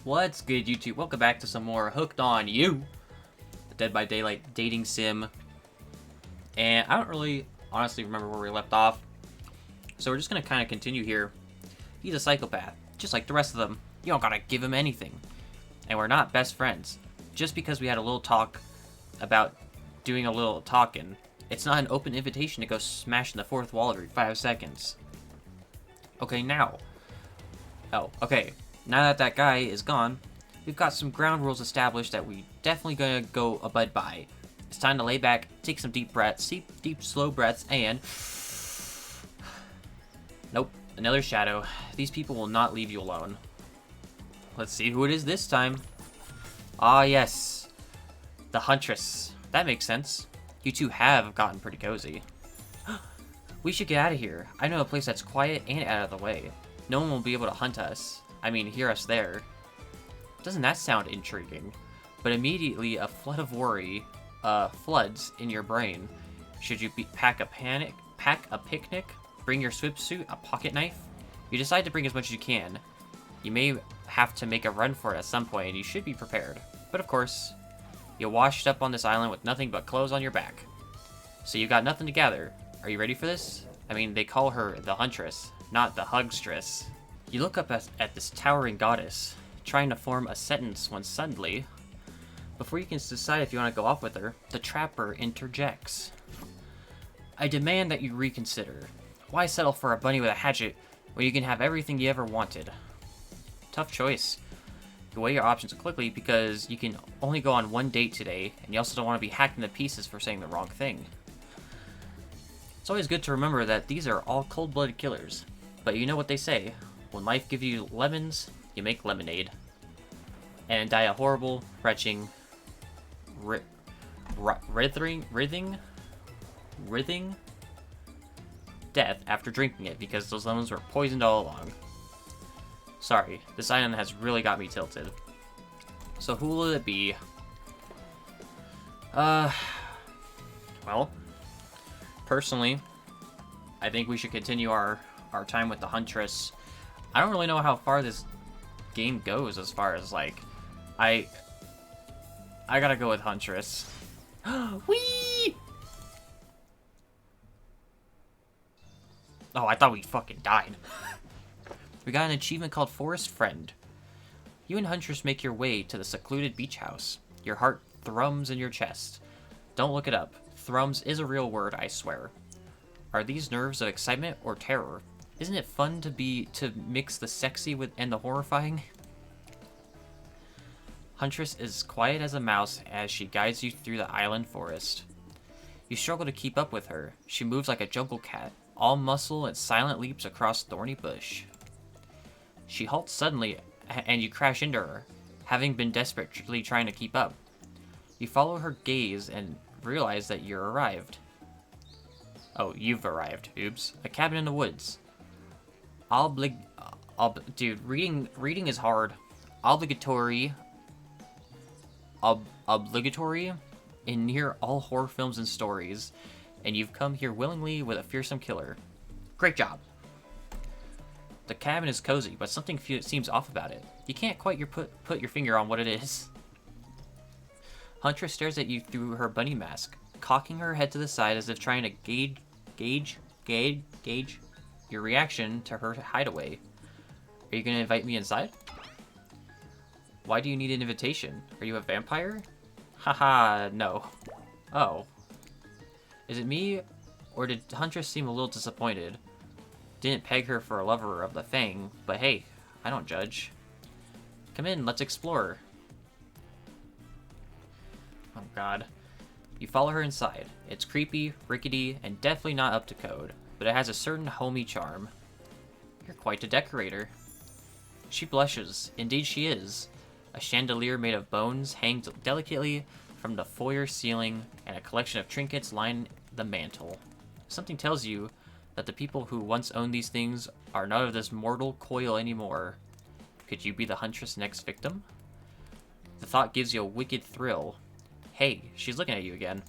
What's good, YouTube? Welcome back to some more Hooked on You, the Dead by Daylight dating sim. And I don't really honestly remember where we left off, so we're just gonna kind of continue here. He's a psychopath, just like the rest of them. You don't gotta give him anything. And we're not best friends. Just because we had a little talk about doing a little talking, it's not an open invitation to go smashing the fourth wall every 5 seconds. Okay, now. Oh, okay. Now that that guy is gone, we've got some ground rules established that we definitely gonna go abide by. It's time to lay back, take some deep breaths, deep slow breaths, and... Nope, another shadow. These people will not leave you alone. Let's see who it is this time. Ah, yes. The Huntress. That makes sense. You two have gotten pretty cozy. We should get out of here. I know a place that's quiet and out of the way. No one will be able to hunt us. I mean, hear us there. Doesn't that sound intriguing? But immediately a flood of worry floods in your brain. Should you pack a picnic, bring your swimsuit, a pocket knife? You decide to bring as much as you can. You may have to make a run for it at some point, and you should be prepared. But of course, you're washed up on this island with nothing but clothes on your back. So you got nothing to gather. Are you ready for this? I mean, they call her the Huntress, not the Hugstress. You look up at this towering goddess, trying to form a sentence when suddenly, before you can decide if you want to go off with her, the trapper interjects. I demand that you reconsider. Why settle for a bunny with a hatchet when you can have everything you ever wanted? Tough choice. You weigh your options quickly because you can only go on one date today, and you also don't want to be hacked into pieces for saying the wrong thing. It's always good to remember that these are all cold-blooded killers, but you know what they say. When life gives you lemons, you make lemonade. And die a horrible, retching, writhing death after drinking it because those lemons were poisoned all along. Sorry, this island has really got me tilted. So who will it be? Well, personally, I think we should continue our time with the Huntress. I don't really know how far this game goes as far as, like, I gotta go with Huntress. Whee! Oh, I thought we fucking died. We got an achievement called Forest Friend. You and Huntress make your way to the secluded beach house. Your heart thrums in your chest. Don't look it up. Thrums is a real word, I swear. Are these nerves of excitement or terror? Isn't it fun to mix the sexy and the horrifying? Huntress is quiet as a mouse as she guides you through the island forest. You struggle to keep up with her. She moves like a jungle cat, all muscle and silent leaps across thorny bush. She halts suddenly and you crash into her, having been desperately trying to keep up. You follow her gaze and realize that you're arrived. Oh, you've arrived. Oops. A cabin in the woods. Dude, reading is hard. Obligatory in near all horror films and stories, and you've come here willingly with a fearsome killer. Great job. The cabin is cozy, but something seems off about it. You can't quite put your finger on what it is. Huntress stares at you through her bunny mask, cocking her head to the side as if trying to gauge your reaction to her hideaway. Are you gonna invite me inside? Why do you need an invitation? Are you a vampire? Haha, no. Oh. Is it me, or did Huntress seem a little disappointed? Didn't peg her for a lover of the Fang, but hey, I don't judge. Come in, let's explore. Oh god. You follow her inside. It's creepy, rickety, and definitely not up to code, but it has a certain homey charm. You're quite a decorator. She blushes. Indeed she is. A chandelier made of bones hangs delicately from the foyer ceiling, and a collection of trinkets line the mantel. Something tells you that the people who once owned these things are not of this mortal coil anymore. Could you be the Huntress' next victim? The thought gives you a wicked thrill. Hey, she's looking at you again.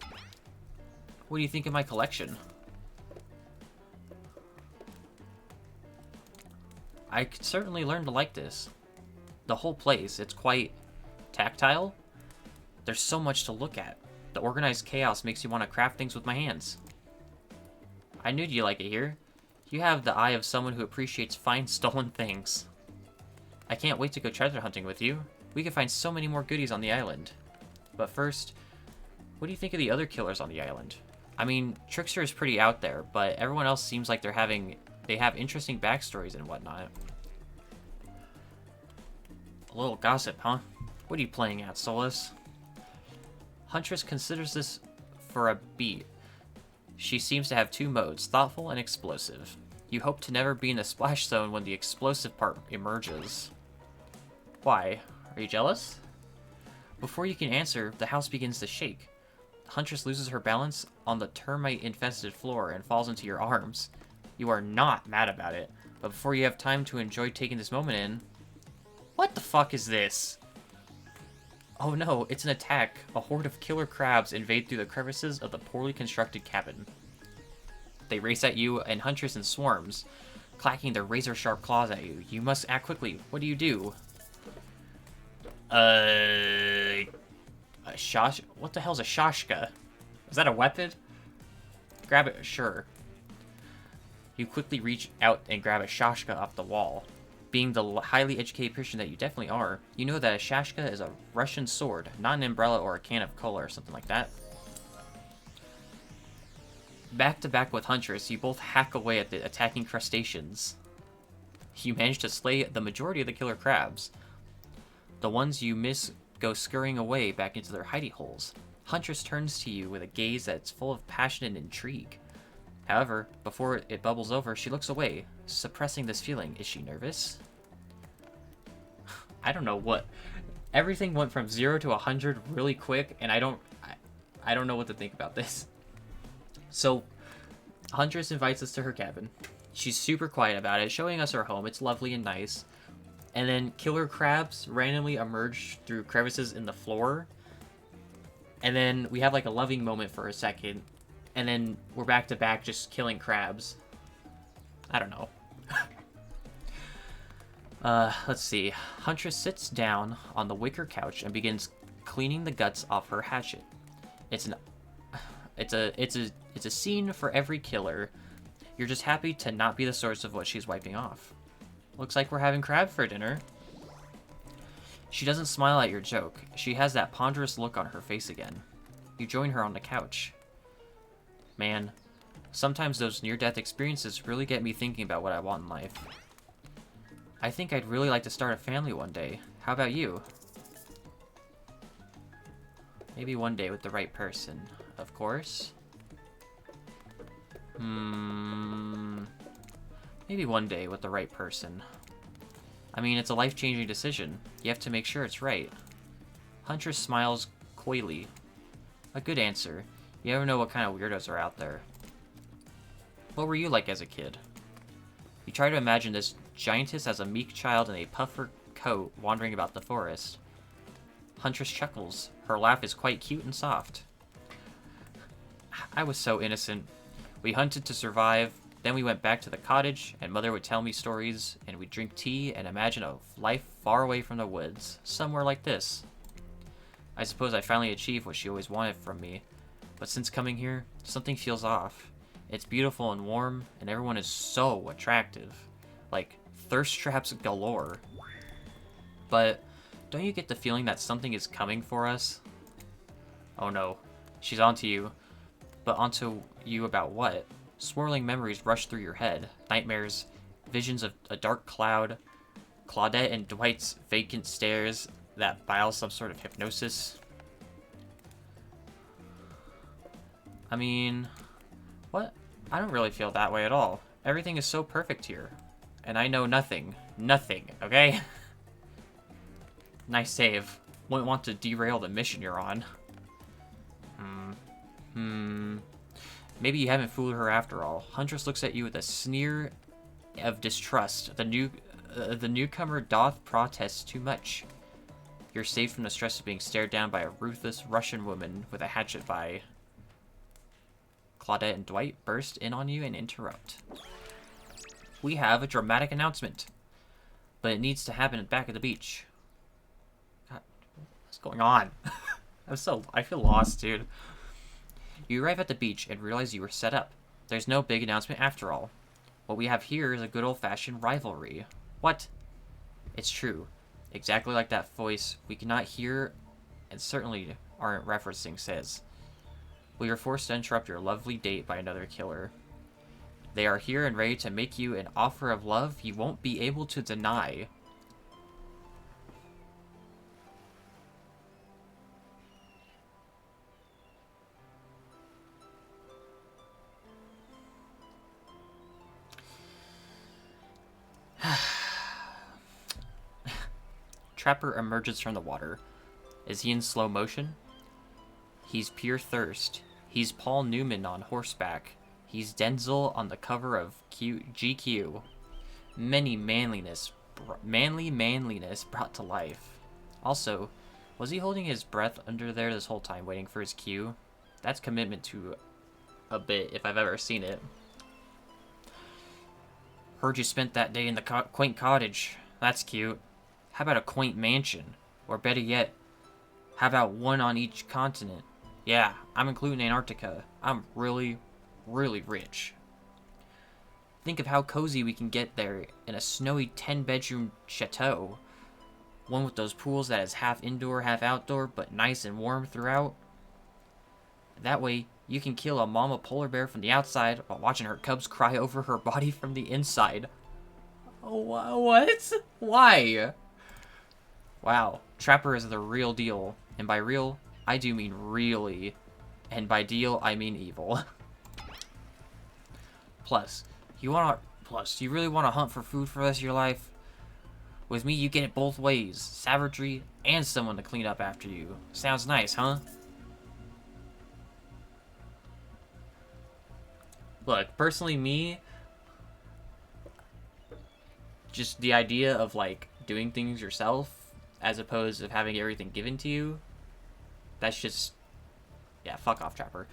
What do you think of my collection? I could certainly learn to like this. the whole place. It's quite tactile. There's so much to look at. The organized chaos makes you want to craft things with my hands. I knew you'd like it here. You have the eye of someone who appreciates fine stolen things. I can't wait to go treasure hunting with you. We can find so many more goodies on the island. But first, what do you think of the other killers on the island? I mean, Trickster is pretty out there, but everyone else seems like they have interesting backstories and whatnot. A little gossip, huh? What are you playing at, Solus? Huntress considers this for a beat. She seems to have two modes, thoughtful and explosive. You hope to never be in the splash zone when the explosive part emerges. Why? Are you jealous? Before you can answer, the house begins to shake. Huntress loses her balance on the termite-infested floor and falls into your arms. You are not mad about it, but before you have time to enjoy taking this moment in... What the fuck is this? Oh no, it's an attack. A horde of killer crabs invade through the crevices of the poorly constructed cabin. They race at you and Huntress in swarms, clacking their razor-sharp claws at you. You must act quickly. What do? A shash... What the hell's a shashka? Is that a weapon? Grab it, sure. You quickly reach out and grab a shashka off the wall. Being the highly educated person that you definitely are, you know that a shashka is a Russian sword, not an umbrella or a can of cola or something like that. Back to back with Huntress, you both hack away at the attacking crustaceans. You manage to slay the majority of the killer crabs. The ones you miss go scurrying away back into their hidey holes. Huntress turns to you with a gaze that's full of passion and intrigue. However, before it bubbles over, she looks away, suppressing this feeling. Is she nervous? I don't know what. Everything went from 0 to 100 really quick, and I don't know what to think about this. So, Huntress invites us to her cabin. She's super quiet about it, showing us her home. It's lovely and nice. And then killer crabs randomly emerge through crevices in the floor. And then we have like a loving moment for a second. And then we're back to back just killing crabs. I don't know. Let's see. Huntress sits down on the wicker couch and begins cleaning the guts off her hatchet. It's a scene for every killer. You're just happy to not be the source of what she's wiping off. Looks like we're having crab for dinner. She doesn't smile at your joke. She has that ponderous look on her face again. You join her on the couch. Man, sometimes those near-death experiences really get me thinking about what I want in life. I think I'd really like to start a family one day. How about you? Maybe one day with the right person, of course. Maybe one day with the right person. I mean, it's a life-changing decision. You have to make sure it's right. Huntress smiles coyly. A good answer. You never know what kind of weirdos are out there. What were you like as a kid? You try to imagine this giantess as a meek child in a puffer coat wandering about the forest. Huntress chuckles. Her laugh is quite cute and soft. I was so innocent. We hunted to survive, then we went back to the cottage, and Mother would tell me stories, and we'd drink tea and imagine a life far away from the woods, somewhere like this. I suppose I finally achieved what she always wanted from me, but since coming here, something feels off. It's beautiful and warm, and everyone is so attractive. Like, thirst traps galore. But don't you get the feeling that something is coming for us? Oh no, she's onto you. But onto you about what? Swirling memories rush through your head. Nightmares, visions of a dark cloud, Claudette and Dwight's vacant stares that bile some sort of hypnosis. I mean, what? I don't really feel that way at all. Everything is so perfect here. And I know nothing. Nothing, okay? Nice save. Wouldn't want to derail the mission you're on. Maybe you haven't fooled her after all. Huntress looks at you with a sneer of distrust. The newcomer doth protest too much. You're saved from the stress of being stared down by a ruthless Russian woman with a hatchet by... Claudette and Dwight burst in on you and interrupt. We have a dramatic announcement. But it needs to happen back at the beach. going on? I feel lost, dude. You arrive at the beach and realize you were set up. There's no big announcement after all. What we have here is a good old-fashioned rivalry. What? It's true. Exactly like that voice we cannot hear and certainly aren't referencing says. We are forced to interrupt your lovely date by another killer. They are here and ready to make you an offer of love you won't be able to deny. Trapper emerges from the water. Is he in slow motion? He's pure thirst. He's Paul Newman on horseback. He's Denzel on the cover of GQ. Manly manliness brought to life. Also, was he holding his breath under there this whole time waiting for his cue? That's commitment to a bit if I've ever seen it. Heard you spent that day in the quaint cottage. That's cute. How about a quaint mansion? Or better yet, how about one on each continent? Yeah, I'm including Antarctica. I'm really, really rich. Think of how cozy we can get there in a snowy 10-bedroom chateau. One with those pools that is half indoor, half outdoor, but nice and warm throughout. That way, you can kill a mama polar bear from the outside while watching her cubs cry over her body from the inside. What? Why? Wow, Trapper is the real deal. And by real, I do mean really. And by deal, I mean evil. Plus, you really want to hunt for food for the rest of your life? With me, you get it both ways. Savagery and someone to clean up after you. Sounds nice, huh? Look, personally, me, just the idea of, like, doing things yourself as opposed to having everything given to you, that's just, yeah, fuck off, Trapper.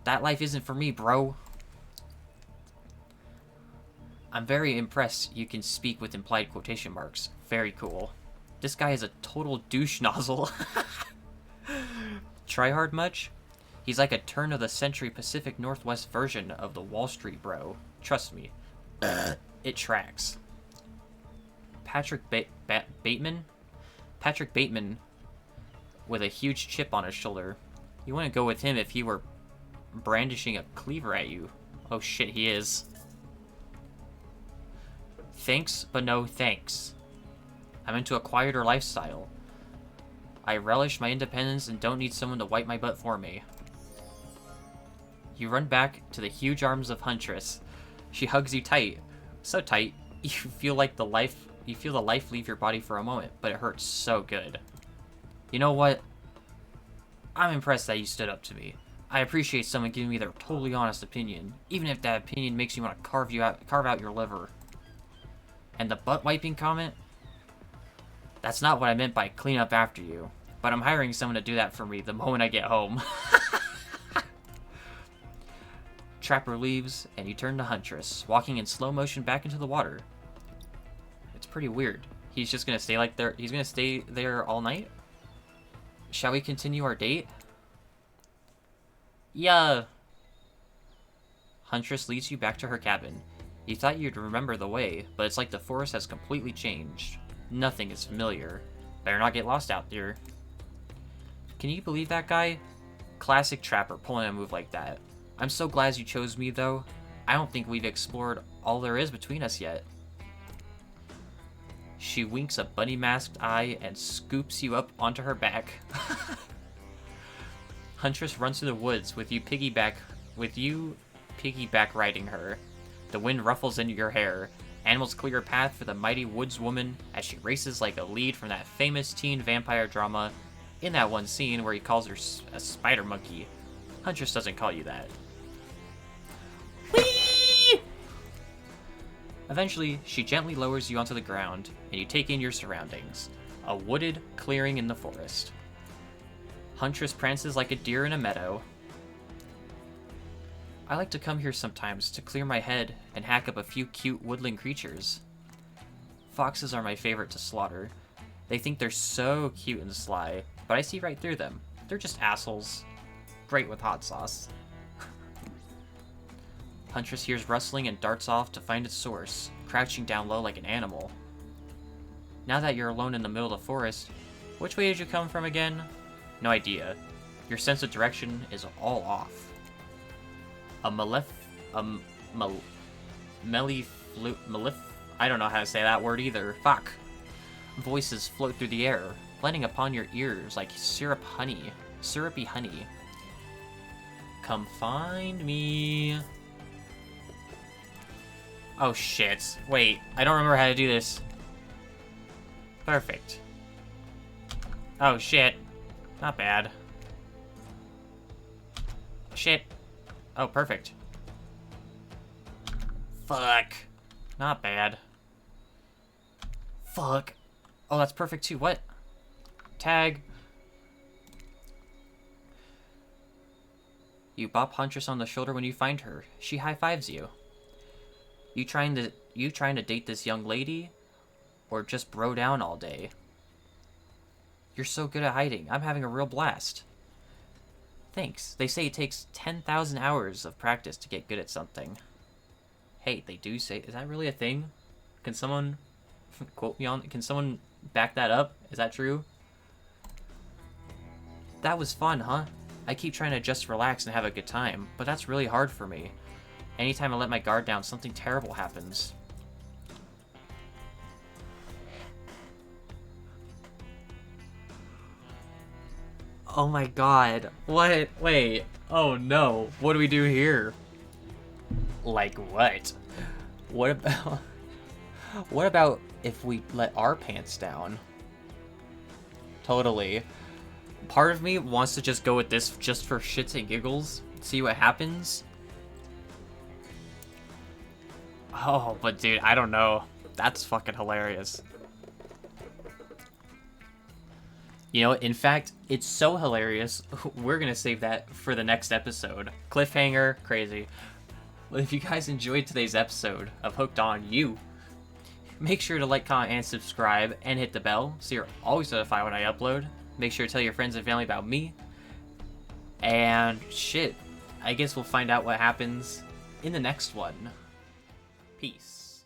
That life isn't for me, bro. I'm very impressed you can speak with implied quotation marks. Very cool. This guy is a total douche nozzle. Try hard much? He's like a turn-of-the-century Pacific Northwest version of the Wall Street bro. Trust me. It tracks. Patrick Bateman? Patrick Bateman with a huge chip on his shoulder. You wouldn't go with him if he were brandishing a cleaver at you. Oh shit, he is. Thanks, but no thanks. I'm into a quieter lifestyle. I relish my independence and don't need someone to wipe my butt for me. You run back to the huge arms of Huntress. She hugs you tight. So tight, you feel the life leave your body for a moment, but it hurts so good. You know what? I'm impressed that you stood up to me. I appreciate someone giving me their totally honest opinion, even if that opinion makes you want to carve out your liver. And the butt wiping comment? That's not what I meant by clean up after you, but I'm hiring someone to do that for me the moment I get home. Trapper leaves, and you turn to Huntress, walking in slow motion back into the water. It's pretty weird. He's just gonna stay he's gonna stay there all night? Shall we continue our date? Yeah. Huntress leads you back to her cabin. You thought you'd remember the way, but it's like the forest has completely changed. Nothing is familiar. Better not get lost out there. Can you believe that guy? Classic Trapper pulling a move like that. I'm so glad you chose me, though. I don't think we've explored all there is between us yet. She winks a bunny-masked eye and scoops you up onto her back. Huntress runs through the woods with you piggyback riding her. The wind ruffles into your hair. Animals clear a path for the mighty woodswoman as she races like a lead from that famous teen vampire drama in that one scene where he calls her a spider monkey. Huntress doesn't call you that. Whee! Eventually, she gently lowers you onto the ground, and you take in your surroundings. A wooded clearing in the forest. Huntress prances like a deer in a meadow. I like to come here sometimes to clear my head and hack up a few cute woodland creatures. Foxes are my favorite to slaughter. They think they're so cute and sly, but I see right through them. They're just assholes. Great with hot sauce. Huntress hears rustling and darts off to find its source, crouching down low like an animal. Now that you're alone in the middle of the forest, which way did you come from again? No idea. Your sense of direction is all off. A I don't know how to say that word either. Fuck. Voices float through the air, blending upon your ears like syrupy honey. Come find me. Oh shit. Wait, I don't remember how to do this. Perfect. Oh shit. Not bad. Shit. Oh, perfect. Fuck. Not bad. Fuck. Oh, that's perfect too. What? Tag. You bop Huntress on the shoulder when you find her. She high-fives you. You trying to date this young lady? Or just bro down all day? You're so good at hiding. I'm having a real blast. Thanks. They say it takes 10,000 hours of practice to get good at something. Hey, they do say... Is that really a thing? Can someone quote me on... Can someone back that up? Is that true? That was fun, huh? I keep trying to just relax and have a good time, but that's really hard for me. Anytime I let my guard down, something terrible happens. Oh my god. What? Wait. Oh no. What do we do here? Like what? What about... What about if we let our pants down? Totally. Part of me wants to just go with this just for shits and giggles. See what happens. Oh, but dude, I don't know. That's fucking hilarious. You know, in fact, it's so hilarious, we're gonna save that for the next episode. Cliffhanger, crazy. Well, if you guys enjoyed today's episode of Hooked On You, make sure to like, comment, and subscribe, and hit the bell so you're always notified when I upload. Make sure to tell your friends and family about me. And shit, I guess we'll find out what happens in the next one. Peace.